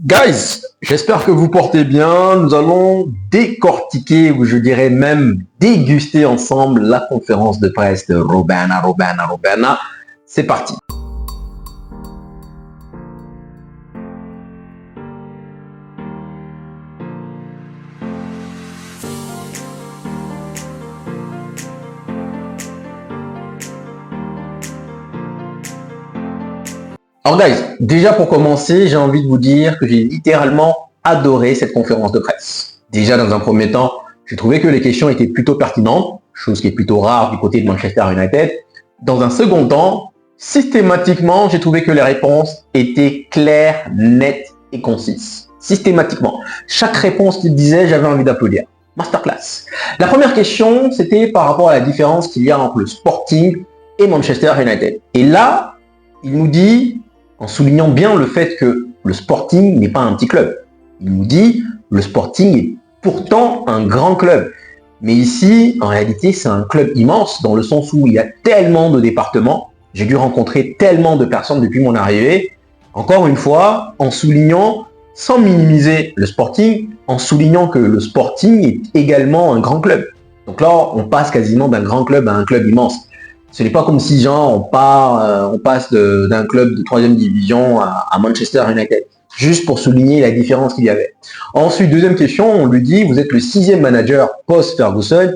Guys, j'espère que vous portez bien. Nous allons décortiquer, ou je dirais même déguster ensemble la conférence de presse de Robena. C'est parti. Alors guys, déjà pour commencer, j'ai envie de vous dire que j'ai littéralement adoré cette conférence de presse. Déjà dans un premier temps, j'ai trouvé que les questions étaient plutôt pertinentes, chose qui est plutôt rare du côté de Manchester United. Dans un second temps, systématiquement, j'ai trouvé que les réponses étaient claires, nettes et concises. Systématiquement. Chaque réponse qu'il disait, j'avais envie d'applaudir. Masterclass. La première question, c'était par rapport à la différence qu'il y a entre le Sporting et Manchester United. Et là, il nous dit, en soulignant bien le fait que le Sporting n'est pas un petit club. Il nous dit, le Sporting est pourtant un grand club. Mais ici, en réalité, c'est un club immense dans le sens où il y a tellement de départements. J'ai dû rencontrer tellement de personnes depuis mon arrivée. Encore une fois, en soulignant, sans minimiser le Sporting, en soulignant que le Sporting est également un grand club. Donc là, on passe quasiment d'un grand club à un club immense. Ce n'est pas comme si genre on passe d'un club de 3e division à Manchester United. Juste pour souligner la différence qu'il y avait. Ensuite, deuxième question, on lui dit, vous êtes le 6e manager post-Ferguson.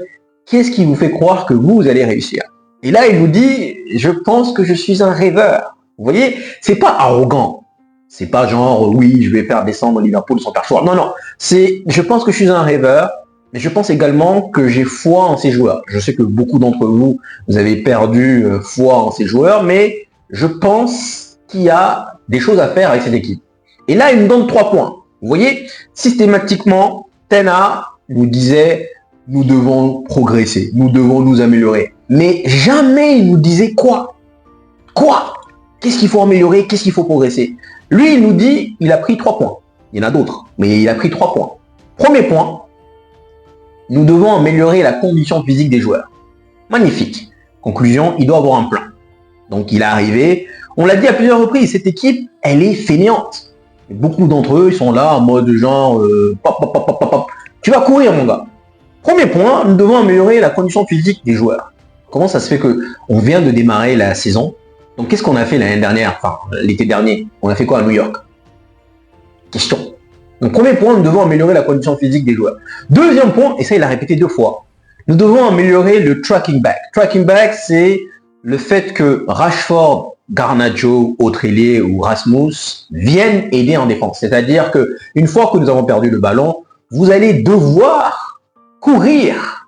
Qu'est-ce qui vous fait croire que vous allez réussir? Et là, il nous dit, je pense que je suis un rêveur. Vous voyez, c'est pas arrogant. C'est pas genre, oui, je vais faire descendre Liverpool sans faire choix. Non, non. C'est, je pense que je suis un rêveur. Mais je pense également que j'ai foi en ces joueurs. Je sais que beaucoup d'entre vous, vous avez perdu foi en ces joueurs, mais je pense qu'il y a des choses à faire avec cette équipe. Et là, il nous donne 3 points. Vous voyez, systématiquement, Ten Hag nous disait, nous devons progresser, nous devons nous améliorer. Mais jamais il nous disait quoi. Quoi? Qu'est-ce qu'il faut améliorer? Qu'est-ce qu'il faut progresser? Lui, il nous dit, il a pris 3 points. Il y en a d'autres, mais il a pris 3 points. Premier point, nous devons améliorer la condition physique des joueurs. Magnifique. Conclusion, il doit avoir un plan. Donc il est arrivé. On l'a dit à plusieurs reprises, cette équipe, elle est fainéante. Et beaucoup d'entre eux, ils sont là en mode genre, tu vas courir mon gars. Premier point, nous devons améliorer la condition physique des joueurs. Comment ça se fait que on vient de démarrer la saison? Donc qu'est-ce qu'on a fait l'année dernière, enfin l'été dernier? On a fait quoi à New York? Question. Donc, premier point, nous devons améliorer la condition physique des joueurs. Deuxième point, et ça, il a répété 2 fois, nous devons améliorer le tracking back. Tracking back, c'est le fait que Rashford, Garnacho, Autrelier ou Rasmus viennent aider en défense. C'est-à-dire que une fois que nous avons perdu le ballon, vous allez devoir courir,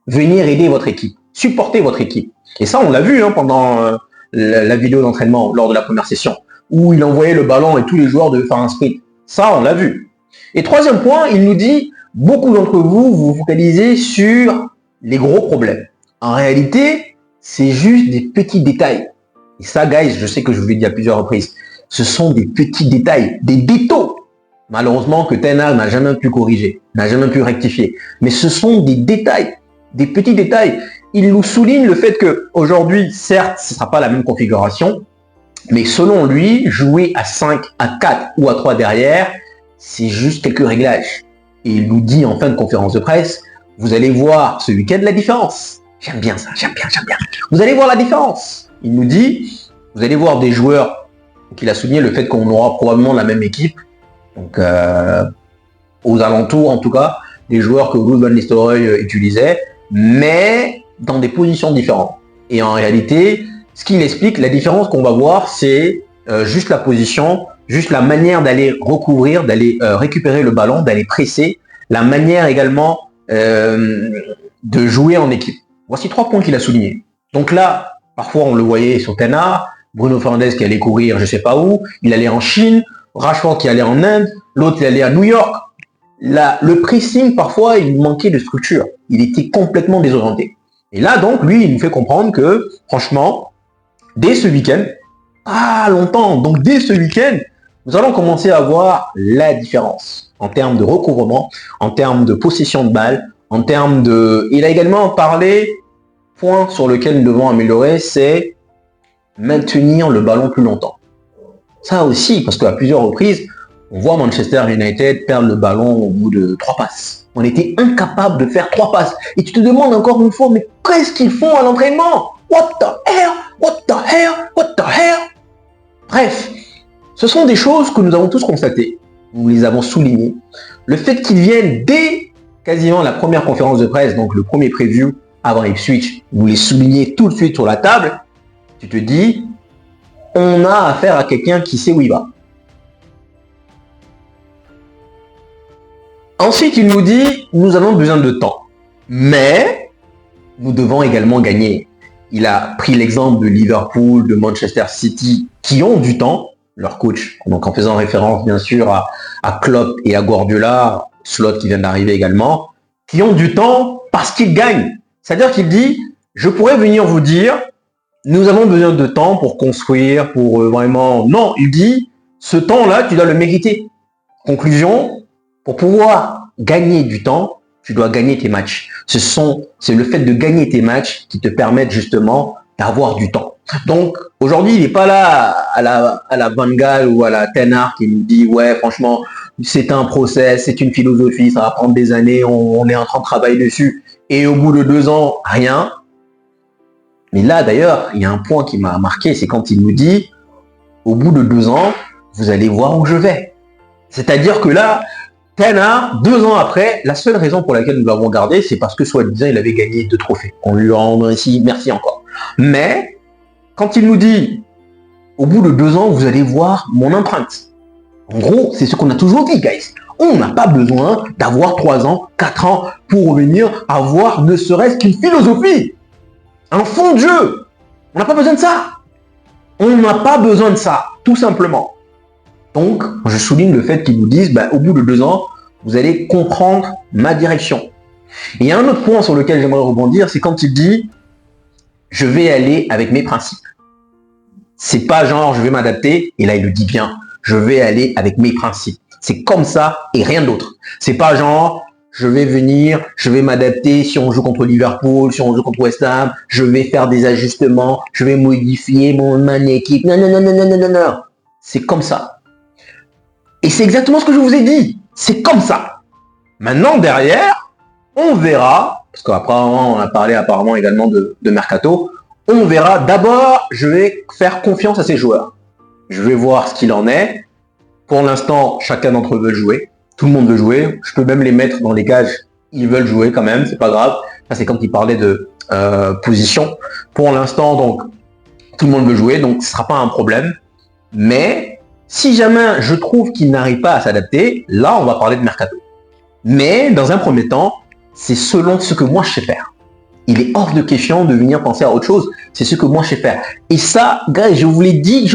venir aider votre équipe, supporter votre équipe. Et ça, on l'a vu pendant la vidéo d'entraînement lors de la première session, où il envoyait le ballon et tous les joueurs devaient faire un sprint. Ça, on l'a vu. Et troisième point, il nous dit, beaucoup d'entre vous, vous focalisez sur les gros problèmes. En réalité, c'est juste des petits détails. Et ça, guys, je sais que je vous l'ai dit à plusieurs reprises. Ce sont des petits détails, des détails. Malheureusement, que Ten Hag n'a jamais pu corriger, n'a jamais pu rectifier. Mais ce sont des détails, des petits détails. Il nous souligne le fait qu'aujourd'hui, certes, ce ne sera pas la même configuration, mais selon lui, jouer à 5, à 4 ou à 3 derrière, c'est juste quelques réglages. Et il nous dit en fin de conférence de presse, vous allez voir ce week-end la différence. J'aime bien ça, j'aime bien. Vous allez voir la différence. Il nous dit, vous allez voir des joueurs, donc il a souligné le fait qu'on aura probablement la même équipe, donc aux alentours en tout cas, des joueurs que Ruud van Nistelrooy utilisait, mais dans des positions différentes. Et en réalité, ce qu'il explique, la différence qu'on va voir, c'est juste la position, juste la manière d'aller recouvrir, d'aller récupérer le ballon, d'aller presser, la manière également de jouer en équipe. Voici 3 points qu'il a soulignés. Donc là, parfois on le voyait sur Ten Hag, Bruno Fernandes qui allait courir je sais pas où, il allait en Chine, Rashford qui allait en Inde, l'autre il allait à New York. Le pressing, parfois, il manquait de structure. Il était complètement désorienté. Et là, donc, lui, il nous fait comprendre que, franchement, dès ce week-end, pas longtemps, donc dès ce week-end, nous allons commencer à voir la différence en termes de recouvrement, en termes de possession de balle, en termes de... Il a également parlé, point sur lequel nous devons améliorer, c'est maintenir le ballon plus longtemps. Ça aussi, parce qu'à plusieurs reprises, On voit Manchester United perdre le ballon au bout de 3 passes. On était incapable de faire 3 passes. Et tu te demandes encore une fois, mais qu'est-ce qu'ils font à l'entraînement? What the hell? What the hell? What the hell? Bref, ce sont des choses que nous avons tous constatées. Nous les avons soulignées. Le fait qu'ils viennent dès quasiment la première conférence de presse, donc le premier preview avant Ipswich, vous les soulignez tout de suite sur la table, tu te dis, on a affaire à quelqu'un qui sait où il va. Ensuite, il nous dit, nous avons besoin de temps, mais nous devons également gagner. Il a pris l'exemple de Liverpool, de Manchester City, qui ont du temps, leur coach, donc en faisant référence bien sûr à Klopp et à Guardiola, Slot qui vient d'arriver également, qui ont du temps parce qu'ils gagnent. C'est-à-dire qu'il dit, je pourrais venir vous dire, nous avons besoin de temps pour construire, pour vraiment... Non, il dit, ce temps-là, tu dois le mériter. Conclusion, pour pouvoir gagner du temps, tu dois gagner tes matchs. C'est le fait de gagner tes matchs qui te permettent justement d'avoir du temps. Donc, aujourd'hui, il n'est pas là à la Van Gaal ou à la Ten Hag qui nous dit, ouais, franchement, c'est un process, c'est une philosophie, ça va prendre des années, on est en train de travailler dessus. Et au bout de 2 ans, rien. Mais là, d'ailleurs, il y a un point qui m'a marqué, c'est quand il nous dit, au bout de 2 ans, vous allez voir où je vais. C'est-à-dire que là, Ten Hag, 2 ans après, la seule raison pour laquelle nous l'avons gardé, c'est parce que soi-disant, il avait gagné 2 trophées. On lui rend ici, merci encore. Mais, quand il nous dit, au bout de 2 ans, vous allez voir mon empreinte. En gros, c'est ce qu'on a toujours dit, guys. On n'a pas besoin d'avoir 3 ans, 4 ans pour revenir avoir ne serait-ce qu'une philosophie. Un fond de jeu. On n'a pas besoin de ça. On n'a pas besoin de ça, tout simplement. Donc, je souligne le fait qu'ils nous disent, au bout de 2 ans, vous allez comprendre ma direction. Et il y a un autre point sur lequel j'aimerais rebondir, c'est quand il dit, je vais aller avec mes principes. C'est pas genre, je vais m'adapter, et là il le dit bien, je vais aller avec mes principes. C'est comme ça et rien d'autre. C'est pas genre, je vais venir, je vais m'adapter si on joue contre Liverpool, si on joue contre West Ham, je vais faire des ajustements, je vais modifier mon équipe. Non, non, non, non, non, non, non, non. C'est comme ça. Et c'est exactement ce que je vous ai dit. C'est comme ça. Maintenant, derrière, on verra, parce qu'après, on a parlé apparemment également de Mercato, on verra. D'abord, je vais faire confiance à ces joueurs. Je vais voir ce qu'il en est. Pour l'instant, chacun d'entre eux veut jouer. Tout le monde veut jouer. Je peux même les mettre dans les cages. Ils veulent jouer quand même, c'est pas grave. Ça, c'est quand il parlait de position. Pour l'instant, donc, tout le monde veut jouer, donc ce sera pas un problème. Mais si jamais je trouve qu'il n'arrive pas à s'adapter, là, on va parler de Mercato. Mais dans un premier temps, c'est selon ce que moi je sais faire. Il est hors de question de venir penser à autre chose. C'est ce que moi je sais faire. Et ça, gars, je vous l'ai dit.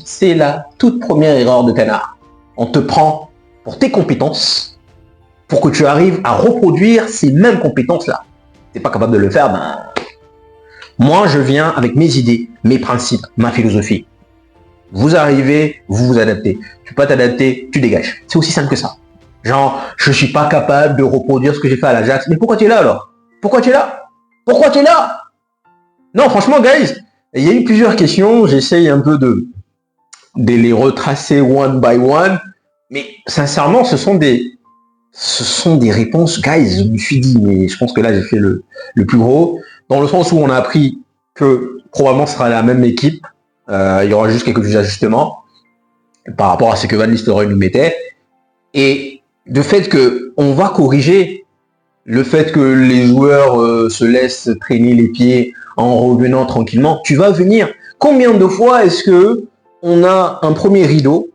C'est la toute première erreur de Ten Hag. On te prend pour tes compétences, pour que tu arrives à reproduire ces mêmes compétences-là. Tu n'es pas capable de le faire, moi je viens avec mes idées, mes principes, ma philosophie. Vous arrivez, vous vous adaptez. Tu peux pas t'adapter, tu dégages. C'est aussi simple que ça. Genre, je suis pas capable de reproduire ce que j'ai fait à l'Ajax. Mais pourquoi tu es là alors? Pourquoi tu es là? Pourquoi tu es là? Non, franchement, guys, il y a eu plusieurs questions. J'essaye un peu de les retracer one by one. Mais sincèrement, ce sont des réponses, guys. Je me suis dit, mais je pense que là, j'ai fait le plus gros. Dans le sens où on a appris que probablement ce sera la même équipe. Il y aura juste quelques ajustements par rapport à ce que Van Nistelrooy nous mettait. Et de fait qu'on va corriger le fait que les joueurs se laissent traîner les pieds en revenant tranquillement. Tu vas venir. Combien de fois est-ce que on a un premier rideau,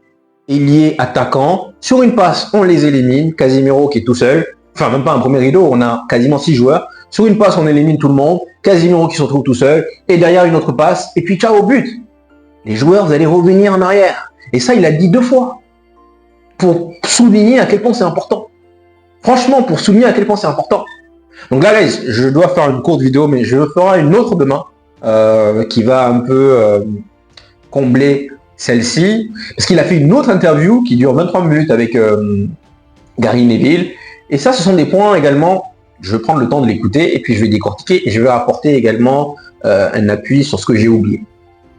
ailier, attaquant, sur une passe, on les élimine, Casemiro qui est tout seul, enfin même pas un premier rideau, on a quasiment 6 joueurs, sur une passe on élimine tout le monde, Casemiro qui se retrouve tout seul, et derrière une autre passe, et puis ciao au but. Les joueurs, vous allez revenir en arrière. Et ça, il a dit 2 fois. Pour souligner à quel point c'est important. Franchement, pour souligner à quel point c'est important. Donc là, guys, je dois faire une courte vidéo, mais je ferai une autre demain, qui va un peu combler celle-ci. Parce qu'il a fait une autre interview qui dure 23 minutes avec Gary Neville. Et ça, ce sont des points également, je vais prendre le temps de l'écouter, et puis je vais décortiquer, et je vais apporter également un appui sur ce que j'ai oublié.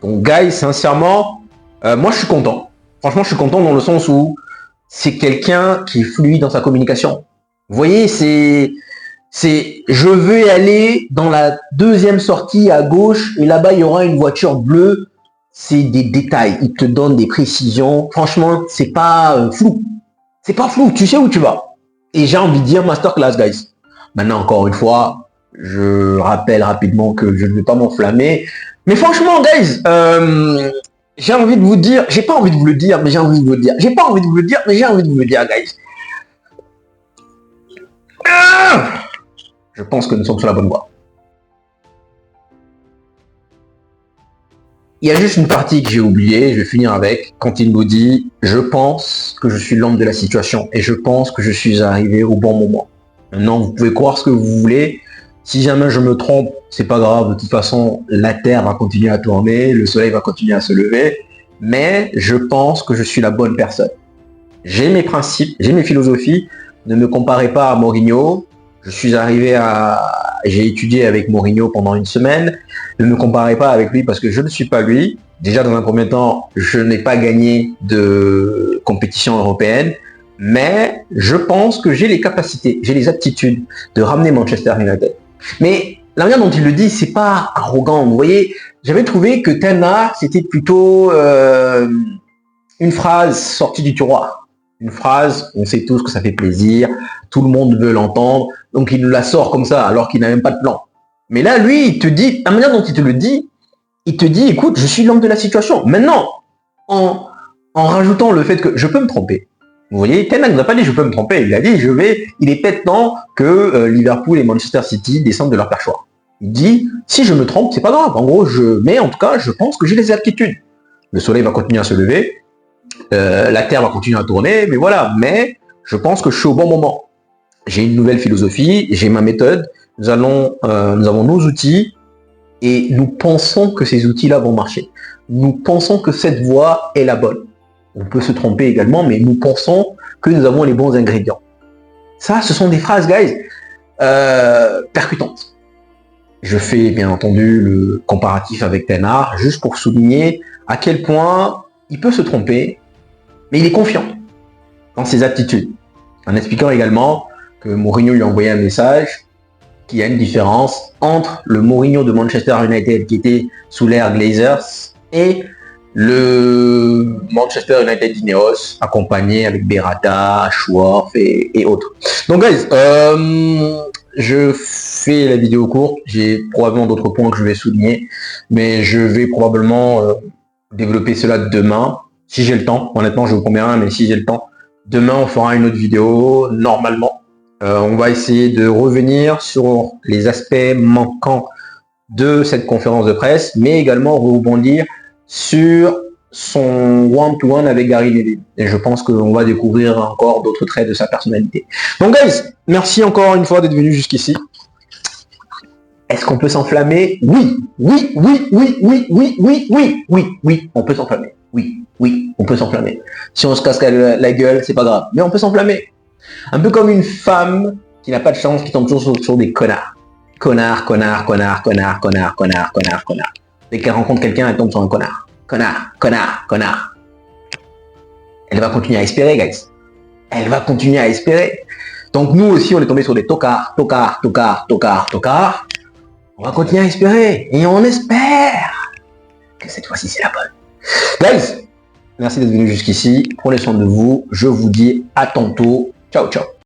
Donc, guys, sincèrement, moi, je suis content. Franchement, je suis content dans le sens où c'est quelqu'un qui est fluide dans sa communication. Vous voyez, je veux aller dans la deuxième sortie à gauche et là-bas, il y aura une voiture bleue. C'est des détails. Il te donne des précisions. Franchement, c'est pas flou. C'est pas flou. Tu sais où tu vas. Et j'ai envie de dire masterclass, guys. Maintenant, encore une fois, je rappelle rapidement que je ne vais pas m'enflammer. Mais franchement, guys, j'ai envie de vous dire, j'ai pas envie de vous le dire, mais j'ai envie de vous le dire. J'ai pas envie de vous le dire, mais j'ai envie de vous le dire, guys. Je pense que nous sommes sur la bonne voie. Il y a juste une partie que j'ai oubliée, je vais finir avec, quand il nous dit « Je pense que je suis l'homme de la situation et je pense que je suis arrivé au bon moment. » Maintenant, vous pouvez croire ce que vous voulez. Si jamais je me trompe, c'est pas grave. De toute façon, la Terre va continuer à tourner, le Soleil va continuer à se lever. Mais je pense que je suis la bonne personne. J'ai mes principes, j'ai mes philosophies. Ne me comparez pas à Mourinho. J'ai étudié avec Mourinho pendant une semaine. Ne me comparez pas avec lui parce que je ne suis pas lui. Déjà, dans un premier temps, je n'ai pas gagné de compétition européenne. Mais je pense que j'ai les capacités, j'ai les aptitudes de ramener Manchester United. Mais la manière dont il le dit, c'est pas arrogant. Vous voyez, j'avais trouvé que Ten Hag, c'était plutôt une phrase sortie du tiroir. Une phrase, on sait tous que ça fait plaisir, tout le monde veut l'entendre, donc il nous la sort comme ça, alors qu'il n'a même pas de plan. Mais là, lui, il te dit, la manière dont il te le dit, il te dit, écoute, je suis l'homme de la situation. Maintenant, en rajoutant le fait que je peux me tromper. Vous voyez, Ten Hag n'a pas dit je peux me tromper, il a dit il est peut-être temps que Liverpool et Manchester City descendent de leur perchoir. Il dit, si je me trompe, c'est pas grave, en gros, mais en tout cas, je pense que j'ai les aptitudes. Le soleil va continuer à se lever, la terre va continuer à tourner, mais voilà, mais je pense que je suis au bon moment. J'ai une nouvelle philosophie, j'ai ma méthode, nous avons nos outils, et nous pensons que ces outils-là vont marcher. Nous pensons que cette voie est la bonne. On peut se tromper également, mais nous pensons que nous avons les bons ingrédients. Ça, ce sont des phrases, guys, percutantes. Je fais, bien entendu, le comparatif avec Ten Hag, juste pour souligner à quel point il peut se tromper, mais il est confiant dans ses aptitudes. En expliquant également que Mourinho lui a envoyé un message, qu'il y a une différence entre le Mourinho de Manchester United qui était sous l'ère Glazers et le Manchester United d'Ineos, accompagné avec Berrata, Schwarf et autres. Donc guys, je fais la vidéo courte, j'ai probablement d'autres points que je vais souligner, mais je vais probablement développer cela demain, si j'ai le temps. Honnêtement, je vous promets rien, mais si j'ai le temps. Demain, on fera une autre vidéo, normalement. On va essayer de revenir sur les aspects manquants de cette conférence de presse, mais également rebondir sur son one-to-one avec Gary Neville. Et je pense qu'on va découvrir encore d'autres traits de sa personnalité. Donc guys, merci encore une fois d'être venu jusqu'ici. Est-ce qu'on peut s'enflammer? Oui, oui, oui, oui, oui, oui, oui, oui, oui, oui, on peut s'enflammer. Oui, oui, on peut s'enflammer. Si on se casse la gueule, c'est pas grave, mais on peut s'enflammer. Un peu comme une femme qui n'a pas de chance, qui tombe toujours sur des connards. Connard, connard, connard, connard, connard, connard, connard, connard. Dès qu'elle rencontre quelqu'un, elle tombe sur un connard. Connard, connard, connard. Elle va continuer à espérer, guys. Elle va continuer à espérer. Donc nous aussi, on est tombé sur des tocards, tocards, tocards, tocards, tocards. On va continuer à espérer. Et on espère que cette fois-ci, c'est la bonne. Guys, merci d'être venu jusqu'ici. Prenez soin de vous. Je vous dis à tantôt. Ciao, ciao.